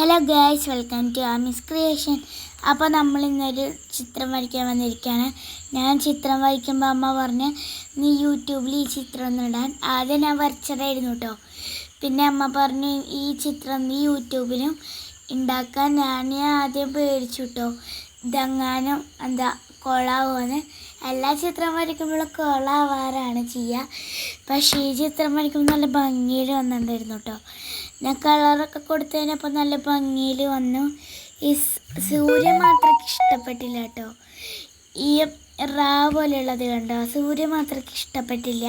Hello guys, welcome to Ami's creation. അപ്പോൾ നമ്മൾ ഇന്നൊരു ചിത്രം വരയ്ക്കാൻ വന്നിരിക്കുകയാണ്. ഞാൻ ചിത്രം വരയ്ക്കുമ്പോൾ അമ്മ പറഞ്ഞ് നീ യൂട്യൂബിൽ ഈ ചിത്രം ഒന്നും ഇടാൻ. ആദ്യം ഞാൻ വരച്ചതായിരുന്നു കേട്ടോ. പിന്നെ അമ്മ പറഞ്ഞു ഈ ചിത്രം നീ യൂട്യൂബിലും ഉണ്ടാക്കാൻ. ഞാൻ ആദ്യം പേടിച്ചു കേട്ടോ, ഇതെങ്ങാനും കൊളാവുമെന്ന്. എല്ലാ ചിത്രം വരയ്ക്കുമ്പോഴും കൊളാവാറാണ് ചെയ്യുക. പക്ഷേ ഈ ചിത്രം വരയ്ക്കുമ്പോൾ നല്ല ഭംഗിയിൽ വന്നിട്ടുണ്ടായിരുന്നു കേട്ടോ. ഞാൻ കളറൊക്കെ കൊടുത്തതിനപ്പോൾ നല്ല ഭംഗിയിൽ വന്നു. ഈ സൂര്യൻ മാത്രം ഇഷ്ടപ്പെട്ടില്ല കേട്ടോ. ഈ പോലെയുള്ളത് കണ്ടോ, സൂര്യൻ മാത്രം ഇഷ്ടപ്പെട്ടില്ല.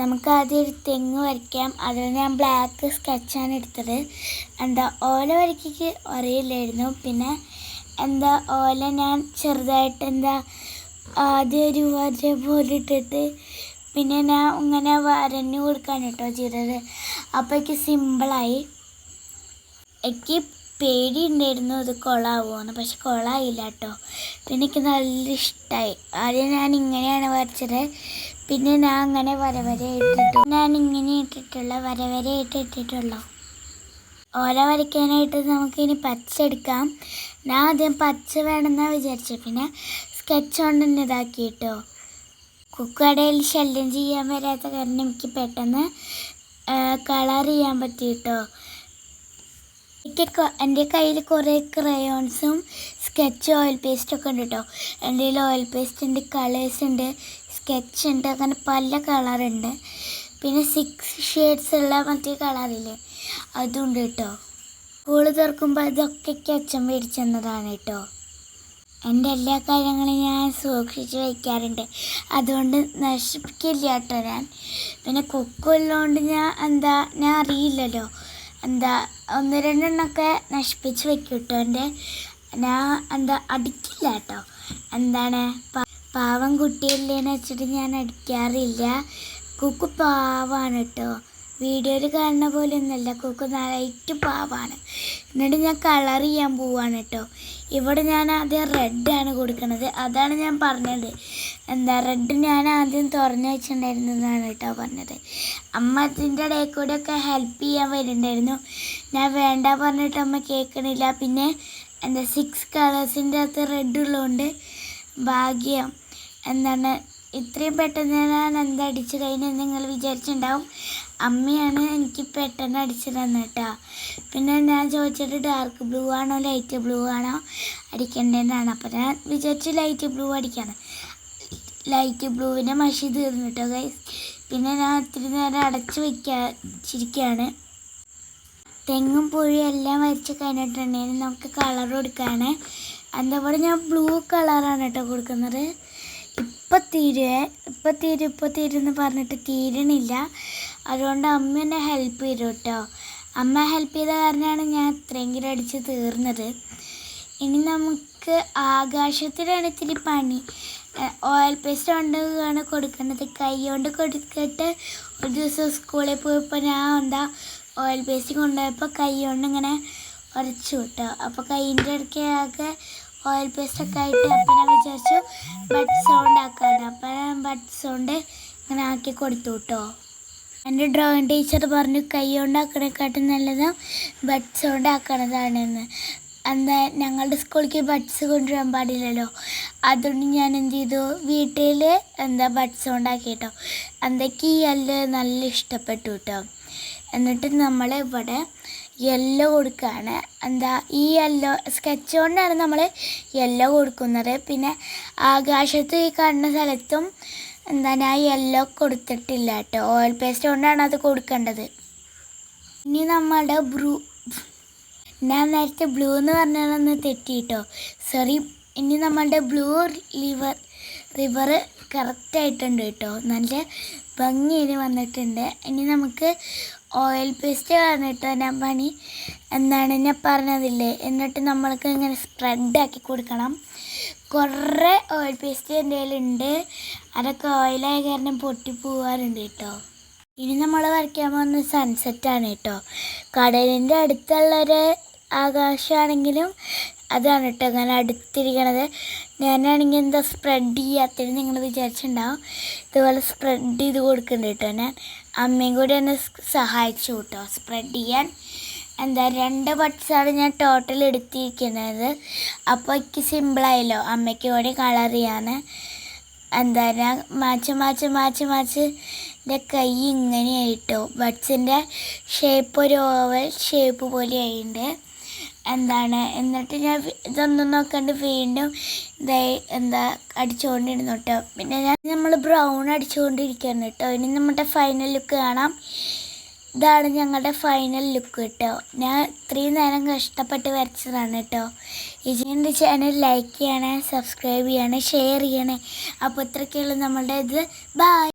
നമുക്ക് ആദ്യം ഒരു തെങ്ങ് വരയ്ക്കാം. അതിൽ ഞാൻ ബ്ലാക്ക് സ്കെച്ചാണ് എടുത്തത്. ഓല വരയ്ക്ക് അറിയില്ലായിരുന്നു. പിന്നെ ഓല ഞാൻ ചെറുതായിട്ട് ആദ്യം ഒരു വര പോലെ ഇട്ടിട്ട് പിന്നെ ഞാൻ ഇങ്ങനെ വരഞ്ഞു കൊടുക്കാൻ കേട്ടോ ചെയ്തത്. അപ്പോൾ എനിക്ക് സിമ്പിളായി. എനിക്ക് പേടി ഉണ്ടായിരുന്നു ഇത് കൊളാവുമെന്ന്, പക്ഷെ കൊളായില്ല കേട്ടോ. പിന്നെ എനിക്ക് നല്ല ഇഷ്ടമായി. ആദ്യം ഞാൻ ഇങ്ങനെയാണ് വരച്ചത്. പിന്നെ ഞാൻ അങ്ങനെ വര ഇട്ടിട്ടു. ഞാൻ ഇങ്ങനെ വര ഇട്ടിട്ടുള്ളൂ. ഓല വരയ്ക്കാനായിട്ട് നമുക്കിനി പച്ച എടുക്കാം. ഞാൻ ആദ്യം പച്ച വേണമെന്നാണ് വിചാരിച്ചത്. പിന്നെ സ്കെച്ച് കൊണ്ട് തന്നെ ഇതാക്കി കേട്ടോ. കുക്കടയിൽ ശല്യം ചെയ്യാൻ വരാത്ത കാരണം എനിക്ക് പെട്ടെന്ന് കളർ ചെയ്യാൻ പറ്റി കേട്ടോ. എൻ്റെ കയ്യിൽ കുറേ ക്രയോൺസും സ്കെച്ച് ഓയിൽ പേസ്റ്റൊക്കെ ഉണ്ട് കേട്ടോ. എൻ്റെ കയ്യിൽ ഓയിൽ പേസ്റ്റ് ഉണ്ട്, കളേഴ്സ് ഉണ്ട്, സ്കെച്ച് ഉണ്ട്, അങ്ങനെ പല കളറുണ്ട്. പിന്നെ 6 ഷെയ്ഡ്സ് ഉള്ള മറ്റേ കളറില്ലേ, അതുണ്ട് കേട്ടോ. സ്കൂൾ തുറക്കുമ്പോൾ അതൊക്കെ അച്ഛൻ മേടിച്ചു തന്നതാണ് കേട്ടോ. എൻ്റെ എല്ലാ കാര്യങ്ങളും ഞാൻ സൂക്ഷിച്ച് വയ്ക്കാറുണ്ട്, അതുകൊണ്ട് നശിപ്പിക്കില്ല കേട്ടോ ഞാൻ. പിന്നെ കുക്കുള്ളതുകൊണ്ട് ഞാൻ അറിയില്ലല്ലോ, 1-2 നശിപ്പിച്ച് വെക്കും കേട്ടോ. ഞാൻ അടിക്കില്ല കേട്ടോ. പാവം കുട്ടിയില്ലേന്ന് വെച്ചിട്ട് ഞാൻ അടിക്കാറില്ല. കുക്കു പാവാണ് കേട്ടോ. വീഡിയോയിൽ കാണുന്ന പോലെ ഒന്നുമല്ല, കുക്കു നന്നായിട്ട് പാവാണ്. എന്നിട്ട് ഞാൻ കളർ ചെയ്യാൻ പോവാണ് കേട്ടോ. ഇവിടെ ഞാൻ ആദ്യം റെഡാണ് കൊടുക്കുന്നത്. അതാണ് ഞാൻ പറഞ്ഞത്. റെഡ് ഞാൻ ആദ്യം തുറന്നു വെച്ചിട്ടുണ്ടായിരുന്നതാണ് കേട്ടോ പറഞ്ഞത്. അമ്മ അതിൻ്റെ ഇടയിൽ കൂടെയൊക്കെ ഹെൽപ്പ് ചെയ്യാൻ വരുന്നുണ്ടായിരുന്നു. ഞാൻ വേണ്ട പറഞ്ഞിട്ട് അമ്മ കേൾക്കണില്ല. പിന്നെ 6 കളേഴ്സിൻ്റെ അകത്ത് റെഡ് ഉള്ളതുകൊണ്ട് ഭാഗ്യം. ഇത്രയും പെട്ടെന്ന് ഞാൻ അടിച്ചു കഴിഞ്ഞാൽ നിങ്ങൾ വിചാരിച്ചിട്ടുണ്ടാവും അമ്മയാണ് എനിക്ക് പെട്ടെന്ന് അടിച്ചു തന്നെ കേട്ടോ. പിന്നെ ഞാൻ ചോദിച്ചിട്ട് ഡാർക്ക് ബ്ലൂ ആണോ ലൈറ്റ് ബ്ലൂ ആണോ അടിക്കേണ്ടതെന്നാണ്. അപ്പോൾ ഞാൻ വിചാരിച്ചു ലൈറ്റ് ബ്ലൂ അടിക്കാണ്. ലൈറ്റ് ബ്ലൂവിൻ്റെ മഷി തീർന്നു കേട്ടോ ഗൈസ്. പിന്നെ ഞാൻ ഒത്തിരി നേരം അടച്ചു വെച്ചിരിക്കുകയാണ്. തെങ്ങും പുഴയും എല്ലാം വരച്ച് കഴിഞ്ഞിട്ടുണ്ടെങ്കിൽ നമുക്ക് കളർ കൊടുക്കുകയാണ്. ഇവിടെ ഞാൻ ബ്ലൂ കളറാണ് കേട്ടോ കൊടുക്കുന്നത്. ഇപ്പം തീരുമെന്ന് പറഞ്ഞിട്ട് തീരണില്ല. അതുകൊണ്ട് അമ്മ എന്നെ ഹെൽപ്പ് ചെയ്തു കേട്ടോ. അമ്മ ഹെൽപ്പ് ചെയ്ത കാരണമാണ് ഞാൻ ഇത്രയെങ്കിലും അടിച്ച് തീർന്നത്. ഇനി നമുക്ക് ആകാശത്തിലാണ് ഇത്തിരി പണി. ഓയിൽ പേസ്റ്റ് കൊണ്ടാണ് കൊടുക്കുന്നത്. കൈ കൊണ്ട് കൊടുത്തിട്ട് ഒരു ദിവസം സ്കൂളിൽ പോയപ്പോൾ ഞാൻ ഓയിൽ പേസ്റ്റ് കൊണ്ടുപോയപ്പോൾ കൈ കൊണ്ട് ഇങ്ങനെ ഉരച്ചു കേട്ടോ. അപ്പോൾ കൈയിൻ്റെ ഇടയ്ക്കൊക്കെ ഓയിൽ പേസ്റ്റൊക്കെ ആയിട്ട് അപ്പം ഞാൻ വിചാരിച്ചു ബഡ് സൗണ്ട് ആക്കാണ്. അപ്പം ഞാൻ ബഡ് സൗണ്ട് ഇങ്ങനെ ആക്കി കൊടുത്തു കേട്ടോ. എൻ്റെ ഡ്രോയിങ് ടീച്ചർ പറഞ്ഞു കൈ കൊണ്ട് ആക്കണേക്കാട്ടും നല്ലത് ബഡ് സൗണ്ട് ആക്കണതാണെന്ന്. ഞങ്ങളുടെ സ്കൂളിലേക്ക് ബഡ്സ് കൊണ്ടുവരാൻ പാടില്ലല്ലോ. അതുകൊണ്ട് ഞാൻ എന്ത് ചെയ്തു, വീട്ടിൽ ബഡ് സൗണ്ട് ആക്കി കേട്ടോ. ഈ യെല്ലോ നല്ല ഇഷ്ടപ്പെട്ടു കേട്ടോ. എന്നിട്ട് നമ്മൾ ഇവിടെ യെല്ലോ കൊടുക്കുകയാണ്. ഈ യെല്ലോ സ്കെച്ച് കൊണ്ടാണ് നമ്മൾ യെല്ലോ കൊടുക്കുന്നത്. പിന്നെ ആകാശത്ത് ഈ കാണുന്ന സ്ഥലത്തും ഞാൻ യെല്ലോ കൊടുത്തിട്ടില്ല കേട്ടോ. ഓയിൽ പേസ്റ്റ് കൊണ്ടാണ് അത് കൊടുക്കേണ്ടത്. ഇനി നമ്മളുടെ ഞാൻ നേരത്തെ ബ്ലൂ എന്ന് പറഞ്ഞാലൊന്ന് തെറ്റി കേട്ടോ, സോറി. ഇനി നമ്മളുടെ ബ്ലൂ റിവർ കറക്റ്റായിട്ടുണ്ട് കേട്ടോ. നല്ല ഭംഗിയിൽ വന്നിട്ടുണ്ട്. ഇനി നമുക്ക് ഓയിൽ പേസ്റ്റ് പറഞ്ഞിട്ട് ഞാൻ പണി ഞാൻ പറഞ്ഞതില്ലേ. എന്നിട്ട് നമ്മൾക്ക് ഇങ്ങനെ സ്പ്രെഡാക്കി കൊടുക്കണം. കുറേ ഓയിൽ പേസ്റ്റ് എൻ്റെ കയ്യിലുണ്ട്. അതൊക്കെ ഓയിലായ കാരണം പൊട്ടിപ്പോവാറുണ്ട് കേട്ടോ. ഇനി നമ്മൾ വരയ്ക്കാൻ പോകുന്ന സൺസെറ്റാണ് കേട്ടോ. കടലിൻ്റെ അടുത്തുള്ളൊരു ആകാശമാണെങ്കിലും അതാണ് കേട്ടോ അങ്ങനെ അടുത്തിരിക്കണത്. ഞാനാണെങ്കിൽ സ്പ്രെഡ് ചെയ്യാത്തത് നിങ്ങൾ വിചാരിച്ചിട്ടുണ്ടാവും. ഇതുപോലെ സ്പ്രെഡ് ചെയ്ത് കൊടുക്കുന്നുണ്ട് കേട്ടോ. ഞാൻ അമ്മയും കൂടി എന്നെ സഹായിച്ചു കേട്ടോ സ്പ്രെഡ് ചെയ്യാൻ. രണ്ട് ബഡ്സാണ് ഞാൻ ടോട്ടൽ എടുത്തിരിക്കുന്നത്. അപ്പോൾ എനിക്ക് സിമ്പിളായല്ലോ അമ്മയ്ക്ക് കൂടി കളർ ചെയ്യാൻ. ഞാൻ മാച്ച് എൻ്റെ കൈ ഇങ്ങനെയായിട്ടോ. ബഡ്സിൻ്റെ ഷേപ്പ് ഒരു ഓവൽ ഷേപ്പ് പോലെ ആയിട്ടുണ്ട്. എന്നിട്ട് ഞാൻ ഇതൊന്നും നോക്കാണ്ട് വീണ്ടും അടിച്ചുകൊണ്ടിരുന്നു കേട്ടോ. പിന്നെ നമ്മൾ ബ്രൗൺ അടിച്ചുകൊണ്ടിരിക്കുകയാണ് കേട്ടോ. ഇനി നമ്മുടെ ഫൈനൽ ലുക്ക് കാണാം. ഇതാണ് ഞങ്ങളുടെ ഫൈനൽ ലുക്ക് കേട്ടോ. ഞാൻ ഇത്രയും നേരം കഷ്ടപ്പെട്ട് വരച്ചതാണ് കേട്ടോ. എൻ്റെ ചാനൽ ലൈക്ക് ചെയ്യണേ, സബ്സ്ക്രൈബ് ചെയ്യണേ, ഷെയർ ചെയ്യണേ. അപ്പോൾ ഇത്രയൊക്കെയുള്ളൂ നമ്മളുടെ ഇത്. ബൈ.